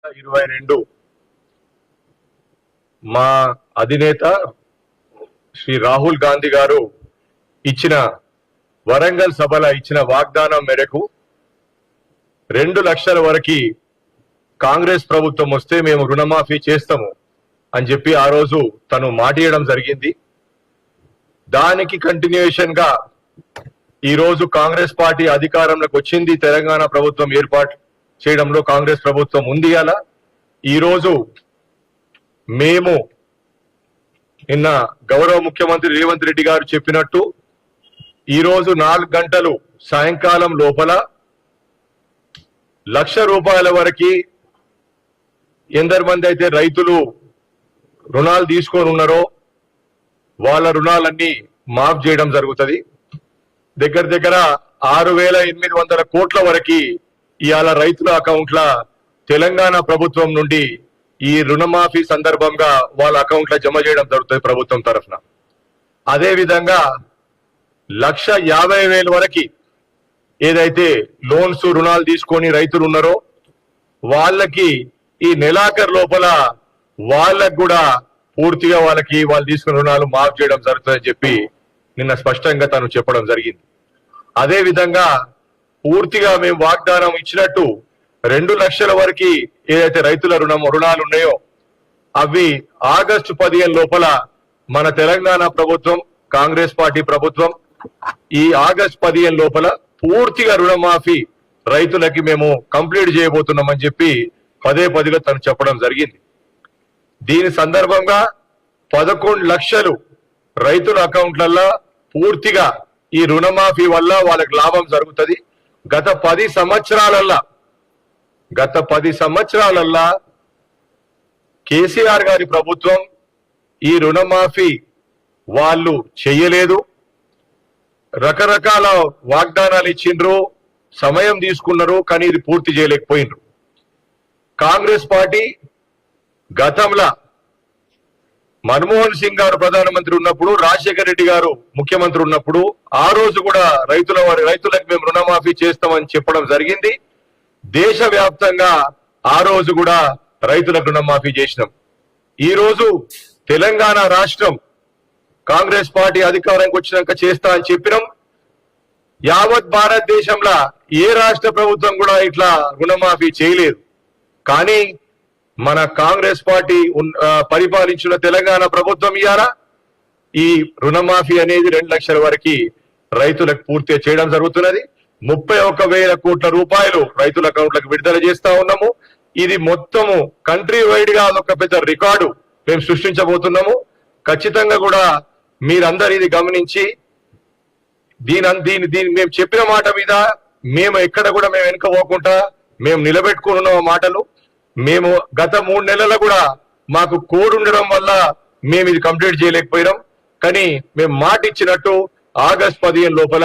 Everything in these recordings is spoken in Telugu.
2022 మా అధినేత శ్రీ రాహుల్ గాంధీ గారు ఇచ్చిన వరంగల్ సభలో ఇచ్చిన వాగ్దానం మేరకు 2 లక్షల వరకు కాంగ్రెస్ ప్రభుత్వం వస్తే మేము రుణమాఫీ చేస్తాము అని చెప్పి ఆ రోజు తను మాటియడం జరిగింది. దానికి కంటిన్యూయేషన్ గా ఈ రోజు కాంగ్రెస్ పార్టీ అధికారంలోకి వచ్చింది. తెలంగాణ ప్రభుత్వం ఏర్పాటు చేయడంలో కాంగ్రెస్ ప్రభుత్వం ఉంది. అలా ఈ రోజు మేము నిన్న గౌరవ ముఖ్యమంత్రి రేవంత్ రెడ్డి గారు చెప్పినట్టు ఈ రోజు 4 గంటలు సాయంకాలం లోపల ₹1,00,000 వరకు ఎందరి మంది అయితే రైతులు రుణాలు తీసుకొని ఉన్నారో వాళ్ళ రుణాలన్నీ మాఫ్ చేయడం జరుగుతుంది. దగ్గర దగ్గర 6,800 కోట్ల వరకు ఇవాళ రైతుల అకౌంట్ల తెలంగాణ ప్రభుత్వం నుండి ఈ రుణమాఫీ సందర్భంగా వాళ్ళ అకౌంట్ల జమ చేయడం జరుగుతుంది ప్రభుత్వం తరఫున. అదే విధంగా 1,50,000 వరకు ఏదైతే లోన్స్ రుణాలు తీసుకొని రైతులు ఉన్నారో వాళ్ళకి ఈ నెలాఖరు లోపల వాళ్ళకు కూడా పూర్తిగా వాళ్ళు తీసుకున్న రుణాలు మాఫ్ చేయడం జరుగుతుందని చెప్పి నిన్న స్పష్టంగా తను చెప్పడం జరిగింది. అదే విధంగా పూర్తిగా మేము వాగ్దానం ఇచ్చినట్టు 2 లక్షల వరకు ఏదైతే రైతుల రుణాలు ఉన్నాయో అవి ఆగస్టు 15 లోపల మన తెలంగాణ ప్రభుత్వం కాంగ్రెస్ పార్టీ ప్రభుత్వం ఈ ఆగస్టు 15 లోపల పూర్తిగా రుణమాఫీ రైతులకి మేము కంప్లీట్ చేయబోతున్నామని చెప్పి పదే తను చెప్పడం జరిగింది. దీని సందర్భంగా 11 లక్షలు రైతుల అకౌంట్లలో పూర్తిగా ఈ రుణమాఫీ వల్ల వాళ్ళకి లాభం జరుగుతుంది. గత 10 సంవత్సరాలల్లా కేసీఆర్ గారి ప్రభుత్వం ఈ రుణమాఫీ వాళ్ళు చెయ్యలేదు. రకరకాల వాగ్దానాలు ఇచ్చిండ్రు, సమయం తీసుకున్నారు, కానీ ఇది పూర్తి చేయలేకపోయినరు. కాంగ్రెస్ పార్టీ గతంలో మన్మోహన్ సింగ్ గారు ప్రధానమంత్రి ఉన్నప్పుడు, రాజశేఖర రెడ్డి గారు ముఖ్యమంత్రి ఉన్నప్పుడు ఆ రోజు కూడా రైతులకు మేము రుణమాఫీ చేస్తామని చెప్పడం జరిగింది. దేశవ్యాప్తంగా ఆ రోజు కూడా రైతులకు రుణమాఫీ చేసినాం. ఈ రోజు తెలంగాణ రాష్ట్రం కాంగ్రెస్ పార్టీ అధికారానికి వచ్చినాక చేస్తా అని చెప్పినాం. యావత్ భారతదేశంలో ఏ రాష్ట్ర ప్రభుత్వం కూడా ఇట్లా రుణమాఫీ చేయలేదు. కానీ మన కాంగ్రెస్ పార్టీ పరిపాలించిన తెలంగాణ ప్రభుత్వం ఇవాళ ఈ రుణమాఫీ అనేది 2 లక్షల వరకు రైతులకు పూర్తిగా చేయడం జరుగుతున్నది. 31,000 కోట్ల రూపాయలు రైతుల అకౌంట్లకు విడుదల చేస్తా ఉన్నాము. ఇది మొత్తము కంట్రీ వైడ్ గా ఒక పెద్ద రికార్డు మేము సృష్టించబోతున్నాము. ఖచ్చితంగా కూడా మీరందరూ ఇది గమనించి దీని మేము చెప్పిన మాట మీద మేము ఎక్కడ కూడా మేము వెనుకపోకుండా మేము నిలబెట్టుకున్న మాటలు. మేము గత 3 నెలలు కూడా మాకు కోడ్ ఉండడం వల్ల మేము ఇది కంప్లీట్ చేయలేకపోయినాం. కానీ మేము మాట ఇచ్చినట్టు ఆగస్టు 15 లోపల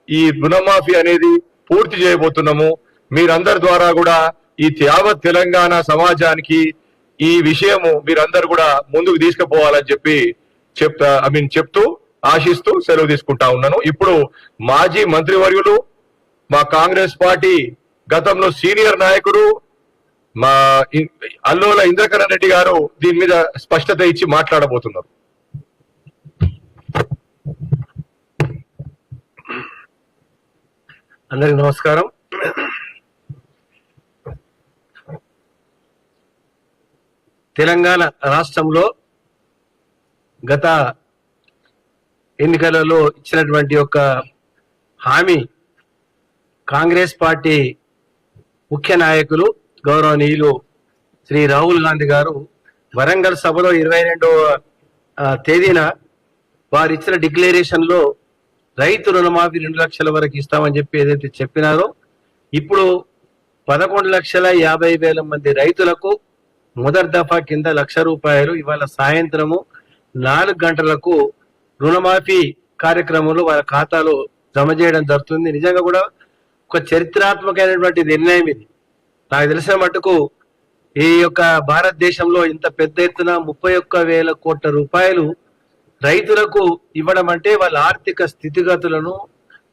ఈ రుణమాఫీ అనేది పూర్తి చేయబోతున్నాము. మీరందరి ద్వారా కూడా ఈ యావత్ తెలంగాణ సమాజానికి ఈ విషయము మీరందరూ కూడా ముందుకు తీసుకుపోవాలని చెప్పి చెప్తూ ఆశిస్తూ సెలవు తీసుకుంటా ఉన్నాను. ఇప్పుడు మాజీ మంత్రివర్యులు మా కాంగ్రెస్ పార్టీ గతంలో సీనియర్ నాయకుడు మా అల్లోల ఇంద్రకరణ్ రెడ్డి గారు దీని మీద స్పష్టత ఇచ్చి మాట్లాడబోతున్నారు. అందరికి నమస్కారం. తెలంగాణ రాష్ట్రంలో గత ఎన్నికలలో ఇచ్చినటువంటి ఒక హామీ కాంగ్రెస్ పార్టీ ముఖ్య నాయకులు గౌరవనీయులు శ్రీ రాహుల్ గాంధీ గారు వరంగల్ సభలో 22వ తేదీన వారు ఇచ్చిన డిక్లరేషన్ లో రైతు రుణమాఫీ 2 లక్షల వరకు ఇస్తామని చెప్పి ఏదైతే చెప్పినారో ఇప్పుడు 11,50,000 మంది రైతులకు మొదటి దఫా కింద ₹1,00,000 ఇవాళ సాయంత్రము 4 గంటలకు రుణమాఫీ కార్యక్రమంలో వాళ్ళ ఖాతాలో జమ చేయడం జరుగుతుంది. నిజంగా కూడా ఒక చరిత్రాత్మకమైనటువంటి నిర్ణయం ఇది. నాకు తెలిసిన మటుకు ఈ యొక్క భారతదేశంలో ఇంత పెద్ద ఎత్తున 31,000 కోట్ల రూపాయలు రైతులకు ఇవ్వడం అంటే వాళ్ళ ఆర్థిక స్థితిగతులను,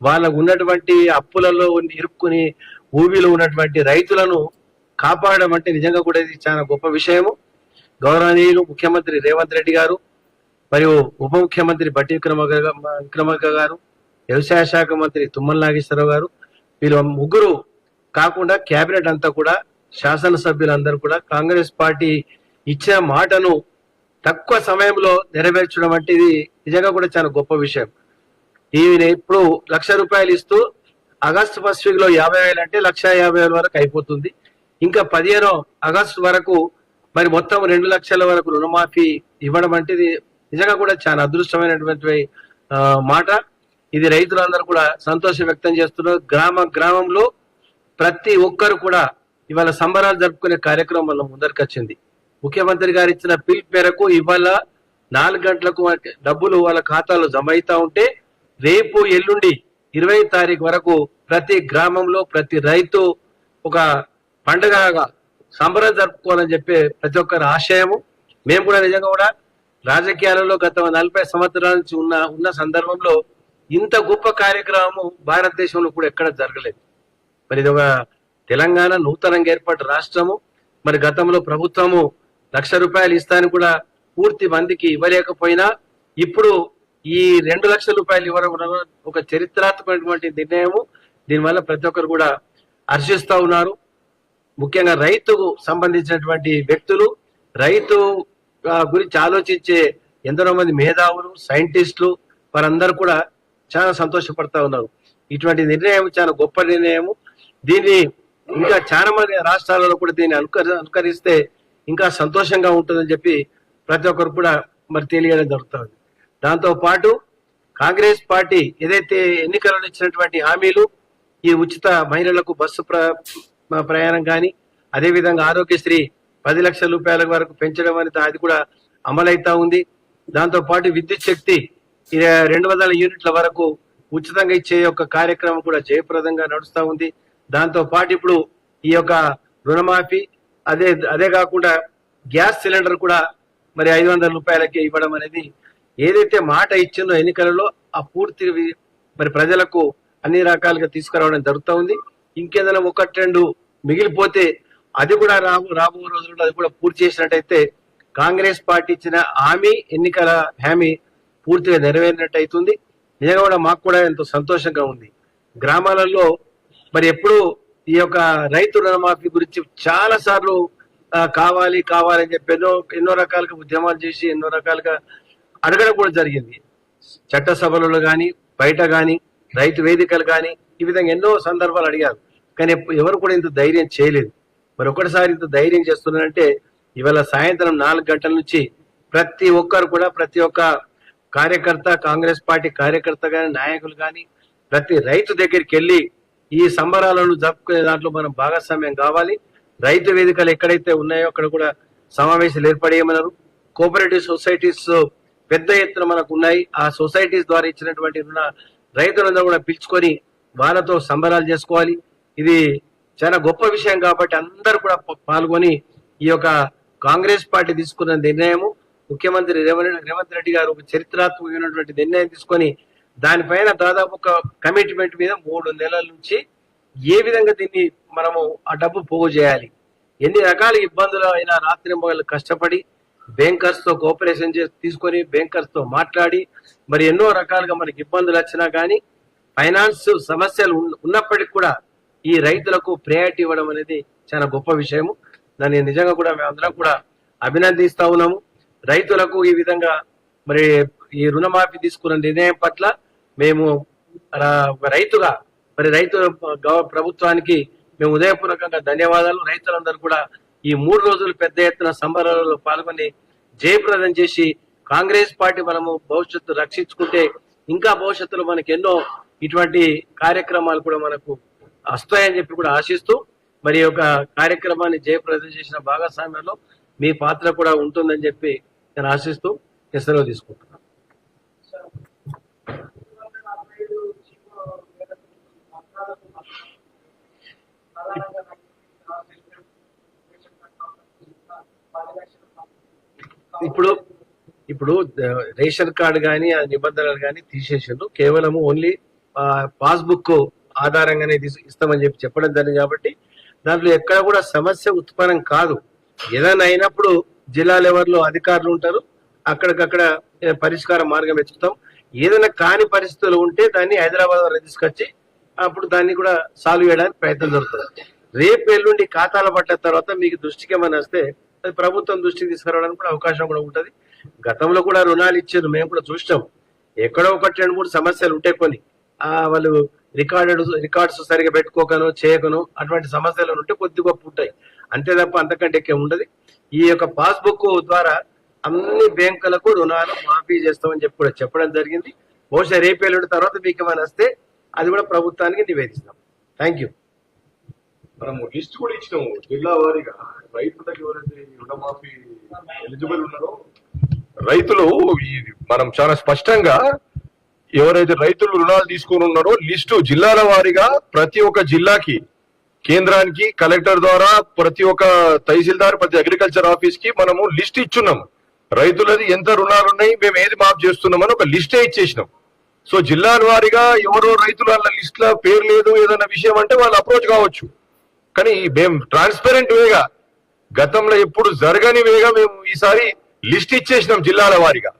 వాళ్ళకు ఉన్నటువంటి అప్పులలో ఇరుక్కుని ఊబిలో ఉన్నటువంటి రైతులను కాపాడడం అంటే నిజంగా కూడా ఇది చాలా గొప్ప విషయము. గౌరవనీయులు ముఖ్యమంత్రి రేవంత్ రెడ్డి గారు మరియు ఉప ముఖ్యమంత్రి బట్టి విక్రమార్క గారు, వ్యవసాయ శాఖ మంత్రి తుమ్మల నాగేశ్వరరావు గారు, వీళ్ళు ముగ్గురు కాకుండా కేబినెట్ అంతా కూడా, శాసనసభ్యులందరూ కూడా కాంగ్రెస్ పార్టీ ఇచ్చిన మాటను తక్కువ సమయంలో నెరవేర్చడం అంటే ఇది నిజంగా కూడా చాలా గొప్ప విషయం. ఈయన ఇప్పుడు ₹1,00,000 ఇస్తూ ఆగస్టు ఫస్ట్ వీక్ లో 50,000 అంటే 1,50,000 వరకు అయిపోతుంది. ఇంకా 15 ఆగస్టు వరకు మరి మొత్తం 2 లక్షల వరకు రుణమాఫీ ఇవ్వడం అంటే ఇది నిజంగా కూడా చాలా అదృష్టమైనటువంటి మాట. ఇది రైతులందరూ కూడా సంతోషం వ్యక్తం చేస్తున్నారు. గ్రామంలో ప్రతి ఒక్కరు కూడా ఇవాళ సంబరాలు జరుపుకునే కార్యక్రమం వల్ల ముందరికి వచ్చింది. ముఖ్యమంత్రి గారు ఇచ్చిన పిలుపు మేరకు ఇవాళ 4 గంటలకు డబ్బులు వాళ్ళ ఖాతాలో జమ అవుతా ఉంటే రేపు ఎల్లుండి 20 తారీఖు వరకు ప్రతి గ్రామంలో ప్రతి రైతు ఒక పండుగగా సంబరం జరుపుకోవాలని చెప్పి ప్రతి ఒక్కరి ఆశయము. మేము కూడా నిజంగా కూడా రాజకీయాలలో గత 40 సంవత్సరాల నుంచి ఉన్న సందర్భంలో ఇంత గొప్ప కార్యక్రమము భారతదేశంలో కూడా ఎక్కడ జరగలేదు. మరి ఇది ఒక తెలంగాణ నూతనంగా ఏర్పడ్డ రాష్ట్రము. మరి గతంలో ప్రభుత్వము ₹1,00,000 ఇస్తాను కూడా పూర్తి మందికి ఇవ్వలేకపోయినా ఇప్పుడు ఈ ₹2,00,000 ఇవ్వడం ఒక చరిత్రాత్మకమైనటువంటి నిర్ణయము. దీనివల్ల ప్రతి ఒక్కరు కూడా హర్షిస్తా ఉన్నారు. ముఖ్యంగా రైతుకు సంబంధించినటువంటి వ్యక్తులు, రైతు గురించి ఆలోచించే ఎందరో మంది మేధావులు, సైంటిస్టులు వారందరూ కూడా చాలా సంతోషపడతా ఉన్నారు. ఇటువంటి నిర్ణయం చాలా గొప్ప నిర్ణయము. దీన్ని ఇంకా చాలా మంది రాష్ట్రాలలో కూడా దీన్ని అనుకరిస్తే ఇంకా సంతోషంగా ఉంటుందని చెప్పి ప్రతి ఒక్కరు కూడా మరి తెలియడం జరుగుతుంది. దాంతో పాటు కాంగ్రెస్ పార్టీ ఏదైతే ఎన్నికలలో ఇచ్చినటువంటి హామీలు, ఈ ఉచిత మహిళలకు బస్సు ప్రయాణం కానీ, అదేవిధంగా ఆరోగ్యశ్రీ ₹10 లక్షల వరకు పెంచడం అనేది అది కూడా అమలైతా ఉంది. దాంతో పాటు విద్యుత్ శక్తి 200 యూనిట్ల వరకు ఉచితంగా ఇచ్చే యొక్క కార్యక్రమం కూడా జయప్రదంగా నడుస్తా ఉంది. దాంతో పాటు ఇప్పుడు ఈ యొక్క రుణమాఫీ, అదే కాకుండా గ్యాస్ సిలిండర్ కూడా మరి ₹500 ఇవ్వడం అనేది ఏదైతే మాట ఇచ్చిందో ఎన్నికలలో ఆ పూర్తి మరి ప్రజలకు అన్ని రకాలుగా తీసుకురావడం జరుగుతూ ఉంది. ఇంకేదైనా 1-2 మిగిలిపోతే అది కూడా రాబో రోజుల్లో అది కూడా పూర్తి చేసినట్టయితే కాంగ్రెస్ పార్టీ ఇచ్చిన ఎన్నికల హామీ పూర్తిగా నెరవేరినట్టు అవుతుంది. నిజంగా కూడా మాకు కూడా ఎంతో సంతోషంగా ఉంది. గ్రామాలలో మరి ఎప్పుడు ఈ యొక్క రైతు రుణమాఫీ గురించి చాలా సార్లు కావాలని చెప్పి ఎన్నో రకాలుగా ఉద్యమాలు చేసి ఎన్నో రకాలుగా అడగడం కూడా జరిగింది. చట్టసభలలో కానీ, బయట కానీ, రైతు వేదికలు కానీ, ఈ విధంగా ఎన్నో సందర్భాలు అడిగారు. కానీ ఎవరు కూడా ఇంత ధైర్యం చేయలేదు. మరి ఒకటిసారి ఇంత ధైర్యం చేస్తున్నారంటే ఇవాళ సాయంత్రం 4 గంటల నుంచి ప్రతి ఒక్కరు కూడా, ప్రతి ఒక్క కార్యకర్త, కాంగ్రెస్ పార్టీ కార్యకర్త కానీ, నాయకులు కానీ ప్రతి రైతు దగ్గరికి వెళ్ళి ఈ సంబరాలను జరుపుకునే దాంట్లో మనం భాగస్వామ్యం కావాలి. రైతు వేదికలు ఎక్కడైతే ఉన్నాయో అక్కడ కూడా సమావేశాలు ఏర్పడేయమన్నారు. కోఆపరేటివ్ సొసైటీస్ పెద్ద ఎత్తున మనకు ఉన్నాయి. ఆ సొసైటీస్ ద్వారా ఇచ్చినటువంటి రైతులందరూ కూడా పిలుచుకొని వాళ్ళతో సంబరాలు చేసుకోవాలి. ఇది చాలా గొప్ప విషయం కాబట్టి అందరూ కూడా పాల్గొని ఈ యొక్క కాంగ్రెస్ పార్టీ తీసుకున్న నిర్ణయము, ముఖ్యమంత్రి రేవంత్ రెడ్డి గారు ఒక చరిత్రాత్మకమైనటువంటి నిర్ణయం తీసుకొని దానిపైన దాదాపు ఒక కమిట్మెంట్ మీద 3 నెలల నుంచి ఏ విధంగా దీన్ని మనము ఆ డబ్బు పోగు చేయాలి, ఎన్ని రకాల ఇబ్బందులు అయినా రాత్రింబగళ్ళు కష్టపడి బ్యాంకర్స్ తో కోఆపరేషన్ తీసుకొని బ్యాంకర్స్ తో మాట్లాడి మరి ఎన్నో రకాలుగా మనకి ఇబ్బందులు వచ్చినా కానీ ఫైనాన్స్ సమస్యలు ఉన్నప్పటికీ కూడా ఈ రైతులకు ప్రయారిటీ ఇవ్వడం అనేది చాలా గొప్ప విషయము. దాన్ని నిజంగా కూడా మేమందరం కూడా అభినందిస్తా ఉన్నాము. రైతులకు ఈ విధంగా మరి ఈ రుణమాఫీ తీసుకున్న నిర్ణయం పట్ల మేము రైతుగా మరి రైతు ప్రభుత్వానికి మేము ఉదయపూర్వకంగా ధన్యవాదాలు. రైతులందరూ కూడా ఈ 3 రోజులు పెద్ద ఎత్తున సంబరాలలో పాల్గొని జయప్రదం చేసి కాంగ్రెస్ పార్టీ మనము భవిష్యత్తు రక్షించుకుంటే ఇంకా భవిష్యత్తులో మనకి ఎన్నో ఇటువంటి కార్యక్రమాలు కూడా మనకు వస్తాయని చెప్పి కూడా ఆశిస్తూ మరి ఒక కార్యక్రమాన్ని జయప్రదం చేసిన భాగస్వామ్యంలో మీ పాత్ర కూడా ఉంటుందని చెప్పి నేను ఆశిస్తూ సెలవు తీసుకుంటున్నాను. ఇప్పుడు రేషన్ కార్డు కానీ ఆ నిబంధనలు కానీ తీసేసిండ్రు. కేవలం ఓన్లీ పాస్బుక్ ఆధారంగానే ఇస్తామని చెప్పడం జరిగింది. కాబట్టి దాంట్లో ఎక్కడ కూడా సమస్య ఉత్పన్నం కాదు. ఏదైనా అయినప్పుడు జిల్లా లెవెల్లో అధికారులు ఉంటారు, అక్కడికక్కడ పరిష్కార మార్గం వెతుకుతాం. ఏదైనా కాని పరిస్థితులు ఉంటే దాన్ని హైదరాబాద్ వరకు తీసుకొచ్చి అప్పుడు దాన్ని కూడా సాల్వ్ చేయడానికి ప్రయత్నం జరుగుతుంది. రేపు ఎల్లుండి ఖాతాల పట్ల తర్వాత మీకు దృష్టికి ఏమైనా వస్తే అది ప్రభుత్వం దృష్టికి తీసుకురావడానికి కూడా అవకాశం కూడా ఉంటది. గతంలో కూడా రుణాలు ఇచ్చారు, మేము కూడా చూసినాం. ఎక్కడో ఒకటి 2-3 సమస్యలు ఉంటాయి కొన్ని. వాళ్ళు రికార్డ్స్ సరిగా పెట్టుకోకను చేయకను అటువంటి సమస్యలు ఉంటే కొద్ది గొప్ప ఉంటాయి, అంతే తప్ప అంతకంటే ఎక్కువ ఉండదు. ఈ యొక్క పాస్బుక్ ద్వారా అన్ని బ్యాంకులకు రుణాలు మాఫీ చేస్తామని చెప్పి కూడా చెప్పడం జరిగింది. బహుశా రేపు ఎల్లుండి తర్వాత మీకు ఏమైనా వస్తే అది కూడా ప్రభుత్వానికి నివేదిస్తాం. Thank you. మనము లిస్ట్ కూడా ఇచ్చినాము జిల్లా వారీగా రైతులకు ఎవరైతే రుణమాఫీ ఎలిజిబుల్ ఉన్నారో రైతులు మనం చాలా స్పష్టంగా ఎవరైతే రైతులు రుణాలు తీసుకొని ఉన్నారో లిస్టు జిల్లాల వారీగా ప్రతి ఒక్క జిల్లాకి కేంద్రానికి కలెక్టర్ ద్వారా ప్రతి ఒక్క తహసీల్దార్ ప్రతి అగ్రికల్చర్ ఆఫీస్ కి మనము లిస్ట్ ఇచ్చున్నాం. రైతులది ఎంత రుణాలు ఉన్నాయి, మేము ఏది మాఫ్ చేస్తున్నామని ఒక లిస్టే ఇచ్చేసినాం. సో జిల్లాల వారీగా ఎవరో రైతులు వాళ్ళ లిస్ట్ లో పేరు లేదు ఏదైనా విషయం అంటే వాళ్ళు అప్రోచ్ కావచ్చు. కానీ మేము ట్రాన్స్పరెంట్ వేగా గతంలో ఎప్పుడు జరగని వేగా మేము ఈసారి లిస్ట్ ఇచ్చేసినాం. జిల్లాల వారీగా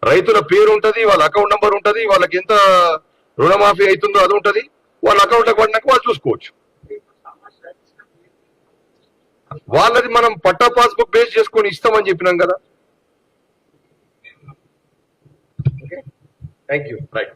రైతుల పేరు ఉంటది, వాళ్ళ అకౌంట్ నంబర్ ఉంటది, వాళ్ళకి ఎంత రుణమాఫీ అవుతుందో అది ఉంటది, వాళ్ళ అకౌంట్ లో పడినాక వాళ్ళు చూసుకోవచ్చు. వాళ్ళది మనం పట్టా పాస్బుక్ బేస్ చేసుకొని ఇస్తామని చెప్పినాం కదా. Thank you. రైట్.